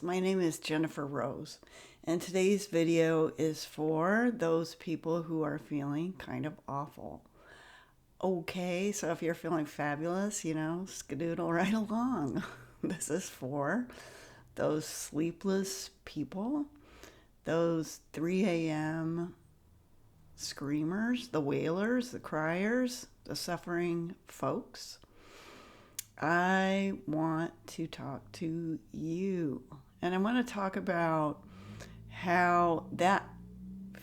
My name is Jennifer Rose, and today's video is for those people who are feeling kind of awful. Okay, so if you're feeling fabulous, skedoodle right along. This is for those sleepless people, those 3 a.m. screamers, the wailers, the criers, the suffering folks. I want to talk to you. And I want to talk about how that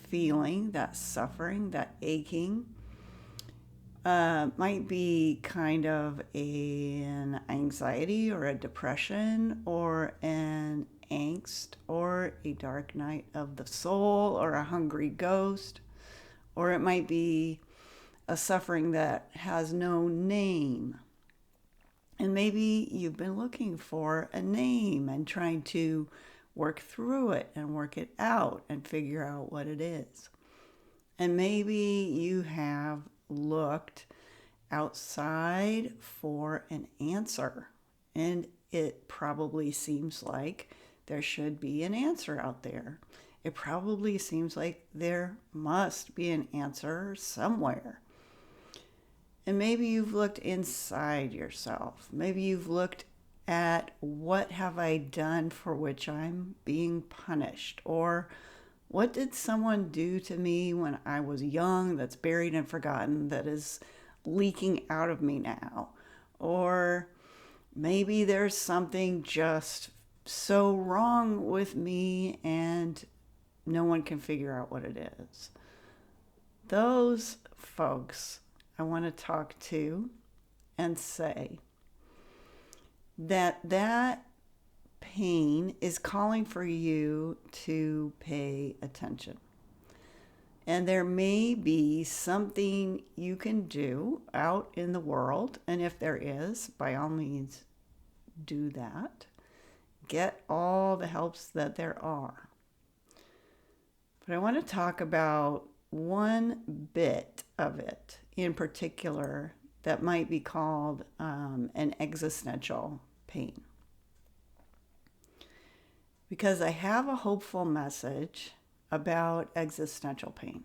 feeling, that suffering, that aching might be kind of an anxiety or a depression or an angst or a dark night of the soul or a hungry ghost. Or it might be a suffering that has no name. And maybe you've been looking for a name and trying to work through it and work it out and figure out what it is. And maybe you have looked outside for an answer. And it probably seems like there should be an answer out there. It probably seems like there must be an answer somewhere. And maybe you've looked inside yourself. Maybe you've looked at what have I done for which I'm being punished? Or what did someone do to me when I was young that's buried and forgotten that is leaking out of me now? Or maybe there's something just so wrong with me and no one can figure out what it is. Those folks I want to talk to and say that pain is calling for you to pay attention. And there may be something you can do out in the world. And if there is, by all means, do that. Get all the helps that there are. But I want to talk about one bit of it in particular that might be called an existential pain. Because I have a hopeful message about existential pain.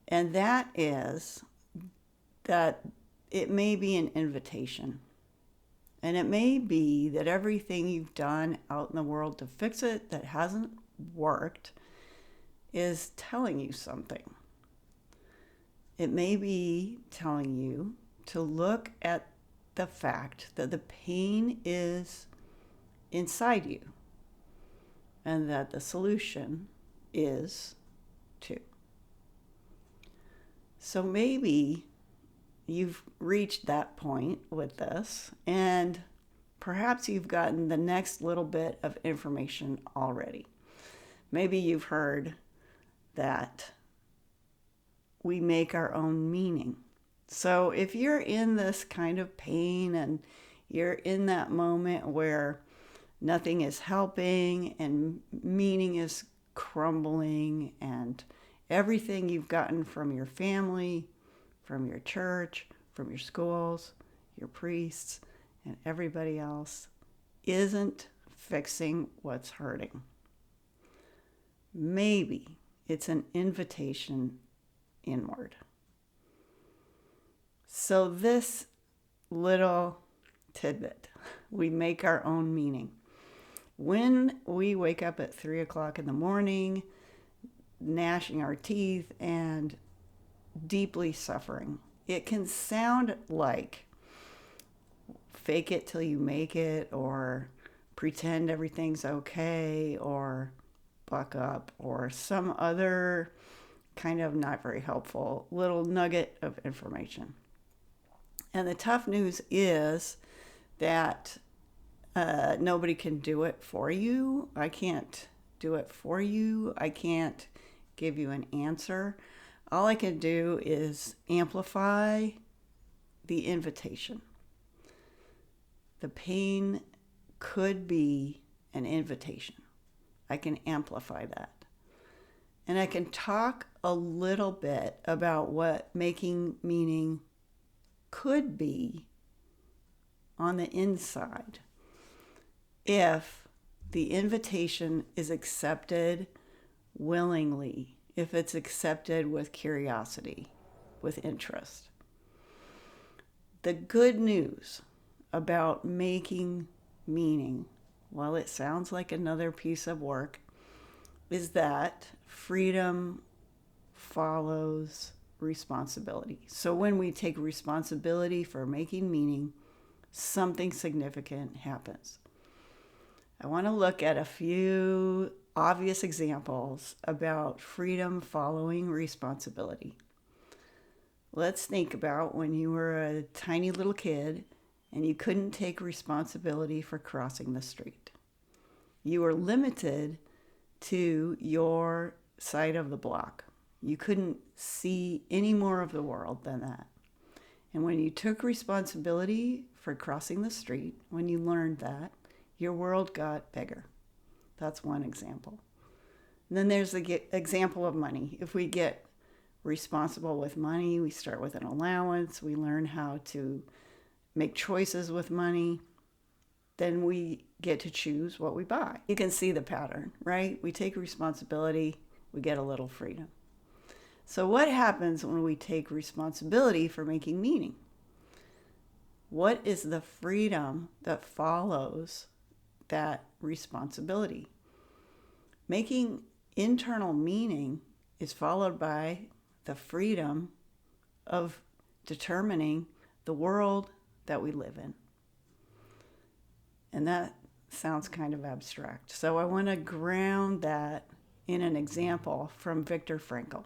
And that is that it may be an invitation. And it may be that everything you've done out in the world to fix it that hasn't worked is telling you something. It may be telling you to look at the fact that the pain is inside you and that the solution is too. So maybe you've reached that point with this and perhaps you've gotten the next little bit of information already. Maybe you've heard that we make our own meaning. So if you're in this kind of pain and you're in that moment where nothing is helping and meaning is crumbling and everything you've gotten from your family, from your church, from your schools, your priests, and everybody else isn't fixing what's hurting. Maybe it's an invitation inward. So this little tidbit, we make our own meaning. When we wake up at 3 o'clock in the morning, gnashing our teeth and deeply suffering, it can sound like fake it till you make it, or pretend everything's okay, or buck up, or some other kind of not very helpful little nugget of information. And the tough news is that nobody can do it for you. I can't do it for you. I can't give you an answer. All I can do is amplify the invitation. The pain could be an invitation. I can amplify that. And I can talk a little bit about what making meaning could be on the inside if the invitation is accepted willingly, if it's accepted with curiosity, with interest. The good news about making meaning, while it sounds like another piece of work, is that freedom follows responsibility. So when we take responsibility for making meaning, something significant happens. I want to look at a few obvious examples about freedom following responsibility. Let's think about when you were a tiny little kid and you couldn't take responsibility for crossing the street. You were limited to your side of the block. You couldn't see any more of the world than that. And when you took responsibility for crossing the street, when you learned that, your world got bigger. That's one example. And then there's the example of money. If we get responsible with money, we start with an allowance, we learn how to make choices with money, then we get to choose what we buy. You can see the pattern, right? We take responsibility, we get a little freedom. So what happens when we take responsibility for making meaning? What is the freedom that follows that responsibility? Making internal meaning is followed by the freedom of determining the world that we live in. And that sounds kind of abstract. So I want to ground that in an example from Viktor Frankl.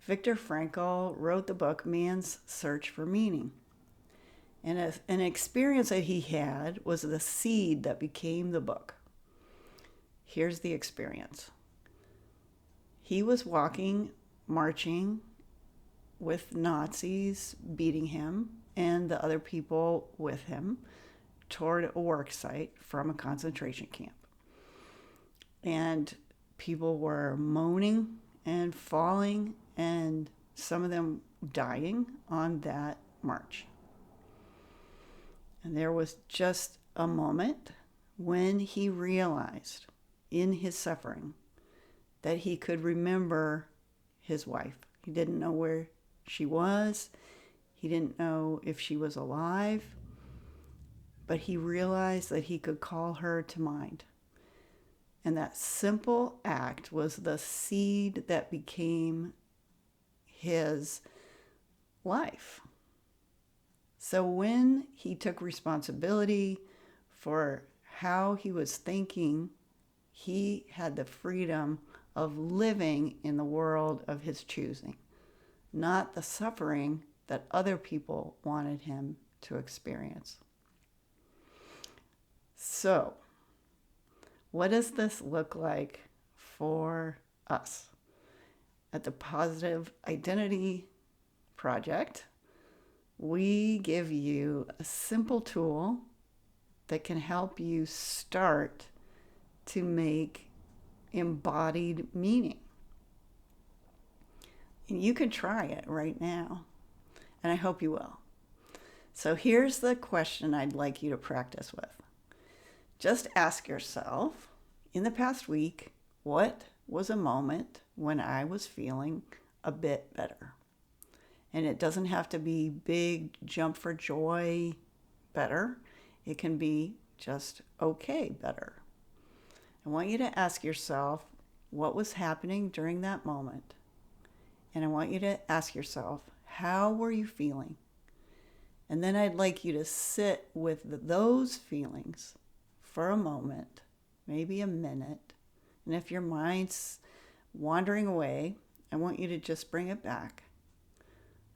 Viktor Frankl wrote the book Man's Search for Meaning. And an experience that he had was the seed that became the book. Here's the experience. He was marching with Nazis beating him and the other people with him toward a work site from a concentration camp. And people were moaning and falling, and some of them dying on that march. And there was just a moment when he realized in his suffering that he could remember his wife. He didn't know where she was. He didn't know if she was alive. But he realized that he could call her to mind. And that simple act was the seed that became his life. So when he took responsibility for how he was thinking, he had the freedom of living in the world of his choosing, not the suffering that other people wanted him to experience. So, what does this look like for us? At the Positive Identity Project, we give you a simple tool that can help you start to make embodied meaning. And you can try it right now, and I hope you will. So here's the question I'd like you to practice with. Just ask yourself, in the past week, what was a moment when I was feeling a bit better? And it doesn't have to be big jump for joy better. It can be just okay better. I want you to ask yourself what was happening during that moment. And I want you to ask yourself, how were you feeling? And then I'd like you to sit with those feelings for a moment, maybe a minute. And if your mind's wandering away, I want you to just bring it back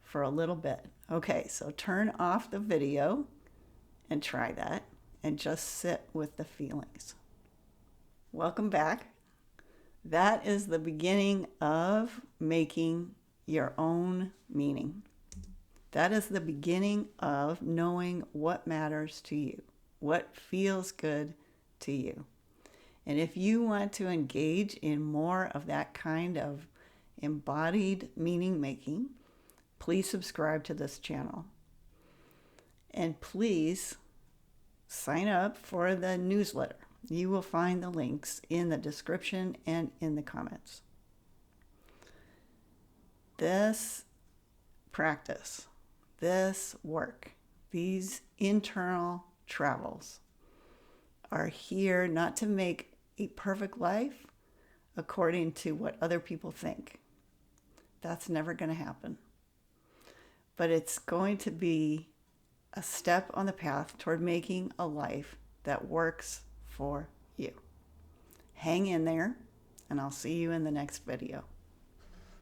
for a little bit. Okay, so turn off the video and try that and just sit with the feelings. Welcome back. That is the beginning of making your own meaning. That is the beginning of knowing what matters to you, what feels good to you. And if you want to engage in more of that kind of embodied meaning making, please subscribe to this channel. And please sign up for the newsletter. You will find the links in the description and in the comments. This practice, this work, these internal travels are here not to make a perfect life according to what other people think. That's never going to happen. But it's going to be a step on the path toward making a life that works for you. Hang in there, and I'll see you in the next video.